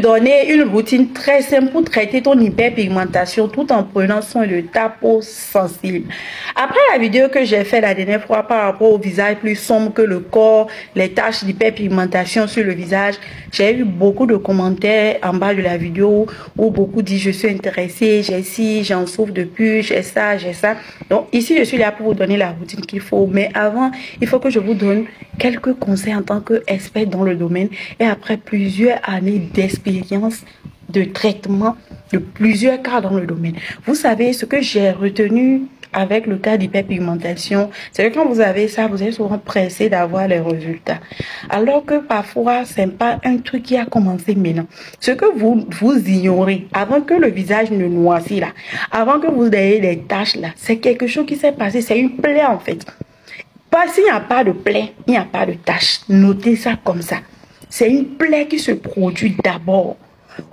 donner une routine très simple pour traiter ton hyperpigmentation tout en prenant soin de ta peau sensible. Après la vidéo que j'ai fait la dernière fois par rapport au visage plus sombre que le corps, les taches d'hyperpigmentation sur le visage, j'ai eu beaucoup de commentaires en bas de la vidéo où beaucoup disent je suis intéressée, j'ai ci, j'en souffre depuis, j'ai ça, j'ai ça. Donc ici je suis là pour vous donner la routine qu'il faut. Mais avant, il faut que je vous donne quelques conseils en tant qu'expert dans le domaine et après plusieurs années d'expérience de traitement de plusieurs cas dans le domaine. Vous savez, ce que j'ai retenu avec le cas d'hyperpigmentation, c'est que quand vous avez ça, vous êtes souvent pressé d'avoir les résultats. Alors que parfois, c'est pas un truc qui a commencé maintenant. Ce que vous ignorez, avant que le visage ne noircisse là, avant que vous ayez les taches là, c'est quelque chose qui s'est passé, c'est une plaie en fait. Parce qu'il n'y a pas de plaie, il n'y a pas de tache. Notez ça comme ça. C'est une plaie qui se produit d'abord.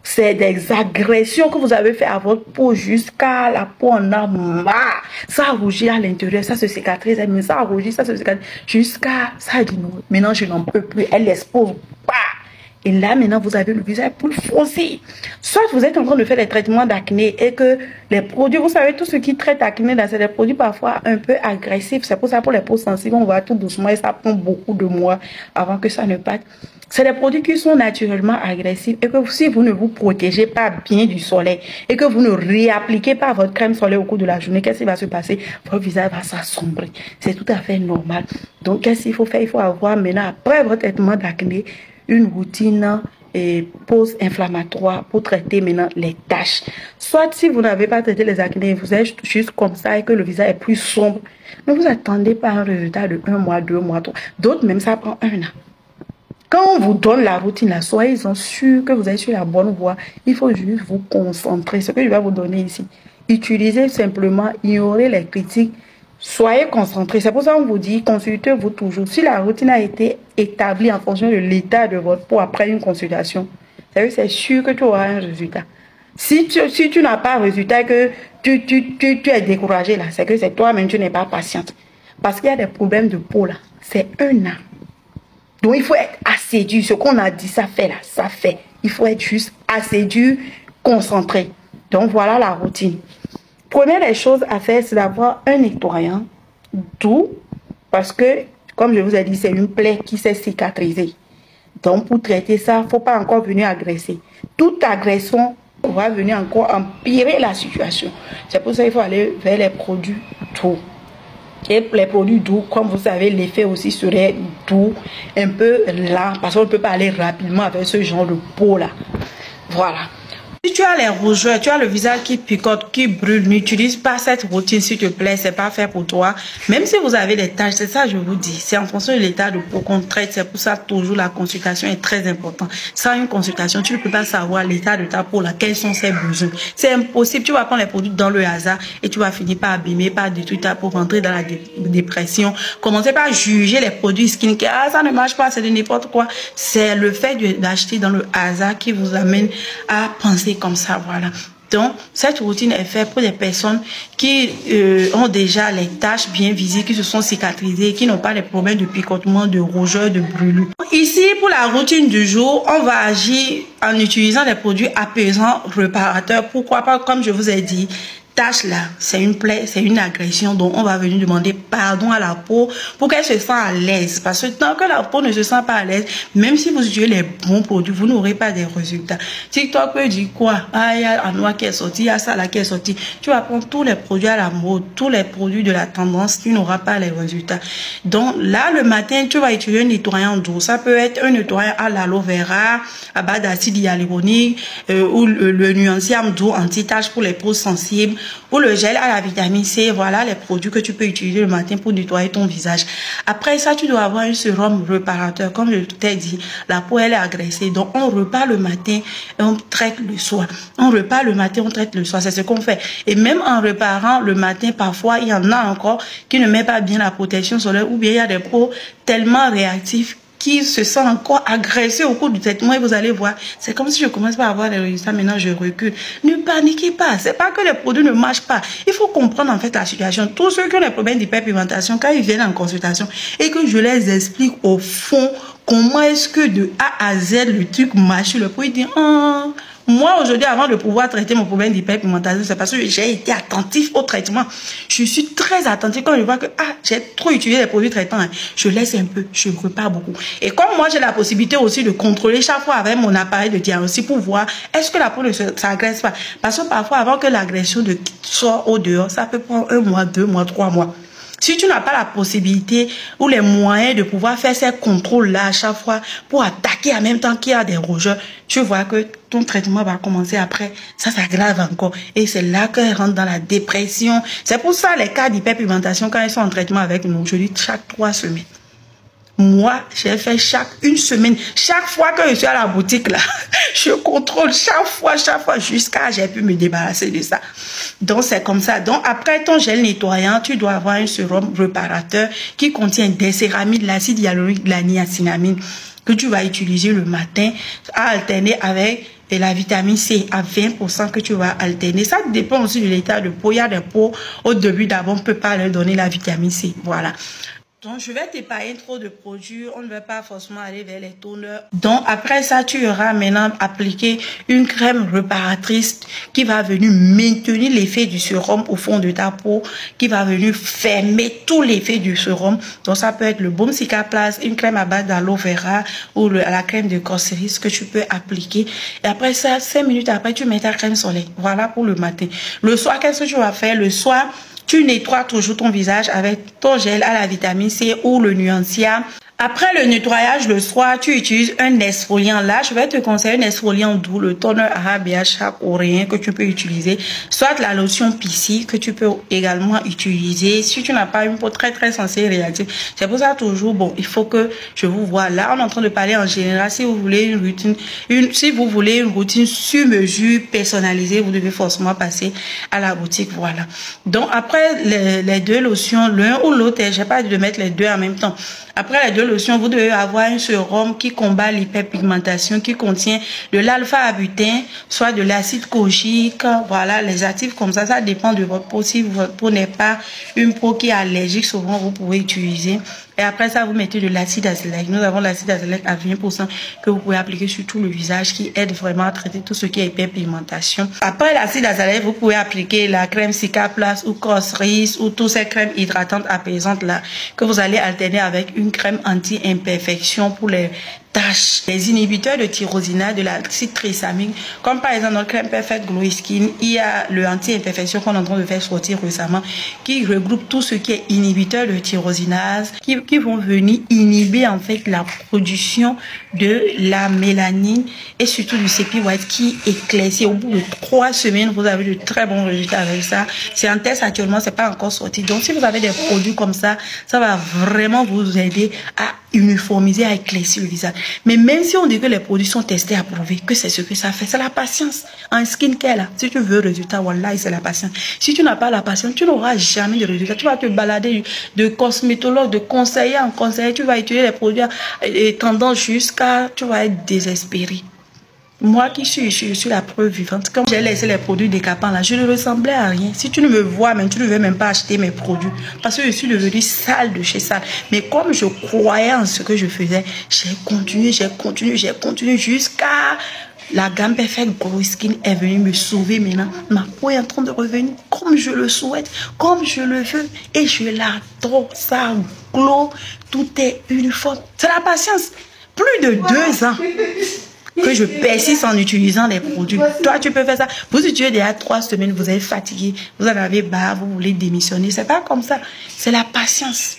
C'est des agressions que vous avez fait à votre peau jusqu'à la peau en a marre. Ça rougit à l'intérieur, ça se cicatrise, mais ça rougit, ça se cicatrise. Jusqu'à ça dit non, maintenant je n'en peux plus. Elle l'expose. Et là, maintenant, vous avez le visage plus foncé. Soit vous êtes en train de faire des traitements d'acné et que les produits, vous savez, tout ce qui traite l'acné, c'est des produits parfois un peu agressifs. C'est pour ça, pour les peaux sensibles, on va tout doucement et ça prend beaucoup de mois avant que ça ne parte. C'est des produits qui sont naturellement agressifs et que si vous ne vous protégez pas bien du soleil et que vous ne réappliquez pas votre crème solaire au cours de la journée, qu'est-ce qui va se passer? Votre visage va s'assombrir. C'est tout à fait normal. Donc, qu'est-ce qu'il faut faire? Il faut avoir maintenant, après votre traitement d'acné, une routine post-inflammatoire pour traiter maintenant les taches. Soit si vous n'avez pas traité les acnés, vous êtes juste comme ça et que le visage est plus sombre, ne vous attendez pas à un résultat de 1 mois, 2 mois, 3. D'autres même ça prend 1 an. Quand on vous donne la routine là, soyez sûrs que vous êtes sur la bonne voie. Il faut juste vous concentrer. Ce que je vais vous donner ici. Utilisez simplement, ignorez les critiques. Soyez concentrés. C'est pour ça qu'on vous dit, consultez-vous toujours. Si la routine a été établie en fonction de l'état de votre peau après une consultation, c'est sûr que tu auras un résultat. Si tu n'as pas un résultat, que tu es découragé là, c'est que c'est toi-même, tu n'es pas patiente. Parce qu'il y a des problèmes de peau là. C'est 1 an. Donc il faut être assidu. Ce qu'on a dit, ça fait là, ça fait. Il faut être juste assidu, concentré. Donc voilà la routine. Première des choses à faire, c'est d'avoir un nettoyant doux parce que, comme je vous ai dit, c'est une plaie qui s'est cicatrisée. Donc, pour traiter ça, il ne faut pas encore venir agresser. Toute agression va venir encore empirer la situation. C'est pour ça qu'il faut aller vers les produits doux. Et les produits doux, comme vous savez, l'effet aussi serait doux, un peu lent, parce qu'on ne peut pas aller rapidement avec ce genre de peau-là. Voilà. Si tu as les rougeurs, tu as le visage qui picote, qui brûle, n'utilise pas cette routine s'il te plaît, c'est pas fait pour toi. Même si vous avez des taches, c'est ça je vous dis, c'est en fonction de l'état de peau qu'on traite, c'est pour ça toujours la consultation est très importante. Sans une consultation, tu ne peux pas savoir l'état de ta peau, là, quels sont ses besoins. C'est impossible, tu vas prendre les produits dans le hasard et tu vas finir par abîmer, par détruire ta peau, rentrer dans la dépression. Commencez pas à juger les produits skincare, ah ça ne marche pas, c'est de n'importe quoi. C'est le fait d'acheter dans le hasard qui vous amène à penser comme ça, voilà. Donc, cette routine est faite pour des personnes qui ont déjà les taches bien visibles, qui se sont cicatrisées, qui n'ont pas les problèmes de picotement, de rougeur, de brûlure. Ici, pour la routine du jour, on va agir en utilisant des produits apaisants, réparateurs. Pourquoi pas, comme je vous ai dit, tâche là, c'est une plaie, c'est une agression, donc on va venir demander pardon à la peau pour qu'elle se sente à l'aise. Parce que tant que la peau ne se sent pas à l'aise, même si vous utilisez les bons produits, vous n'aurez pas des résultats. TikTok peut dire quoi? Ah, il y a un noir qui est sorti, il y a ça là qui est sorti. Tu vas prendre tous les produits à la mode, tous les produits de la tendance, tu n'auras pas les résultats. Donc là, le matin, tu vas utiliser un nettoyant doux. Ça peut être un nettoyant à l'aloe vera, à base d'acide hyaluronique, ou le nuanciam doux anti-tache pour les peaux sensibles, ou le gel à la vitamine C. Voilà les produits que tu peux utiliser le matin pour nettoyer ton visage. Après ça, tu dois avoir un sérum réparateur. Comme je t'ai dit, la peau elle est agressée. Donc on repart le matin et on traite le soir. On repart le matin, on traite le soir. C'est ce qu'on fait. Et même en réparant le matin, parfois il y en a encore qui ne mettent pas bien la protection solaire, ou bien il y a des peaux tellement réactives qui se sent encore agressé au cours du traitement, et vous allez voir, c'est comme si je commence pas à avoir les résultats, maintenant je recule. Ne paniquez pas, c'est pas que les produits ne marchent pas. Il faut comprendre en fait la situation. Tous ceux qui ont des problèmes d'hyperpigmentation, quand ils viennent en consultation et que je les explique au fond comment est-ce que de A à Z, le truc marche, le produit dit, moi, aujourd'hui, avant de pouvoir traiter mon problème d'hyperpigmentation, c'est parce que j'ai été attentif au traitement. Je suis très attentif quand je vois que, j'ai trop utilisé les produits traitants, je laisse un peu, je repars beaucoup. Et comme moi, j'ai la possibilité aussi de contrôler chaque fois avec mon appareil de diagnostic pour voir, est-ce que la peau ne s'agresse pas? Parce que parfois, avant que l'agression soit au dehors, ça peut prendre 1 mois, 2 mois, 3 mois. Si tu n'as pas la possibilité ou les moyens de pouvoir faire ces contrôles-là à chaque fois pour attaquer en même temps qu'il y a des rougeurs, tu vois que ton traitement va commencer après, ça s'aggrave encore. Et c'est là qu'elle rentre dans la dépression. C'est pour ça les cas d'hyperpigmentation, quand ils sont en traitement avec nous, je dis chaque 3 semaines. Moi, j'ai fait chaque 1 semaine. Chaque fois que je suis à la boutique, là, je contrôle chaque fois, jusqu'à j'ai pu me débarrasser de ça. Donc, c'est comme ça. Donc, après ton gel nettoyant, tu dois avoir un sérum réparateur qui contient des céramides, l'acide hyaluronique, de la niacinamide, que tu vas utiliser le matin à alterner avec la vitamine C à 20% que tu vas alterner. Ça dépend aussi de l'état de peau. Il y a des peaux, au début d'abord, on ne peut pas leur donner la vitamine C. Voilà. Donc, je vais t'épargner trop de produits. On ne va pas forcément aller vers les toners. Donc, après ça, tu auras maintenant appliqué une crème réparatrice qui va venir maintenir l'effet du sérum au fond de ta peau, qui va venir fermer tout l'effet du sérum. Donc, ça peut être le baume Cicaplast, une crème à base d'aloe vera ou la crème de Corceris que tu peux appliquer. Et après ça, 5 minutes après, tu mets ta crème solaire. Voilà pour le matin. Le soir, qu'est-ce que tu vas faire? Le soir, tu nettoies toujours ton visage avec ton gel à la vitamine C ou le Nuancia. Après le nettoyage le soir, tu utilises un exfoliant. Là, je vais te conseiller un exfoliant doux, le toner AHA coréen que tu peux utiliser. Soit la lotion PC que tu peux également utiliser. Si tu n'as pas une peau très sensible et réactive. C'est pour ça toujours, bon, il faut que je vous vois. Là, on est en train de parler en général. Si vous voulez une routine, si vous voulez une routine sur mesure personnalisée, vous devez forcément passer à la boutique. Voilà. Donc, après les 2 lotions, l'un ou l'autre, j'ai pas dit de mettre les 2 en même temps. Après les 2 lotions, vous devez avoir un sérum qui combat l'hyperpigmentation, qui contient de l'alpha-abutin, soit de l'acide kojique. Voilà, les actifs comme ça, ça dépend de votre peau. Si votre peau n'est pas une peau qui est allergique, souvent vous pouvez utiliser. Et après ça, vous mettez de l'acide azélaïque. Nous avons l'acide azélaïque à 20% que vous pouvez appliquer sur tout le visage, qui aide vraiment à traiter tout ce qui est hyperpigmentation. Après l'acide azélaïque, vous pouvez appliquer la crème Cicaplast ou Corceris ou toutes ces crèmes hydratantes apaisantes là, que vous allez alterner avec une crème anti-imperfection pour les taches. Les inhibiteurs de tyrosinase, de l'acide trisamine, comme par exemple notre crème Perfect Glow Skin, il y a le anti-imperfection qu'on est en train de faire sortir récemment, qui regroupe tout ce qui est inhibiteur de tyrosinase, qui vont venir inhiber en fait la production de la mélanine et surtout du CP White qui éclaircit. Au bout de 3 semaines, vous avez de très bons résultats avec ça. C'est en test actuellement, c'est pas encore sorti. Donc si vous avez des produits comme ça, ça va vraiment vous aider à uniformiser, à éclaircir le visage. Mais même si on dit que les produits sont testés, approuvés, que c'est ce que ça fait, c'est la patience. En skincare, là, si tu veux résultat, wallah, c'est la patience. Si tu n'as pas la patience, tu n'auras jamais de résultat. Tu vas te balader de cosmétologue, de conseiller en conseiller, tu vas utiliser les produits et tendance jusqu'à, tu vas être désespéré. Moi qui suis la preuve vivante. Quand j'ai laissé les produits décapants là, je ne ressemblais à rien. Si tu ne me vois même, tu ne veux même pas acheter mes produits. Parce que je suis devenue sale de chez sale. Mais comme je croyais en ce que je faisais, j'ai continué jusqu'à la gamme Perfect Glow Skin est venue me sauver maintenant. Ma peau est en train de revenir comme je le souhaite, comme je le veux. Et je l'adore, ça glow, tout est uniforme. C'est la patience. Plus de 2 ans que je persiste en utilisant les produits. Toi, tu peux faire ça. Vous utilisez déjà 3 semaines, vous êtes fatigué, vous en avez marre, vous voulez démissionner. C'est pas comme ça. C'est la patience.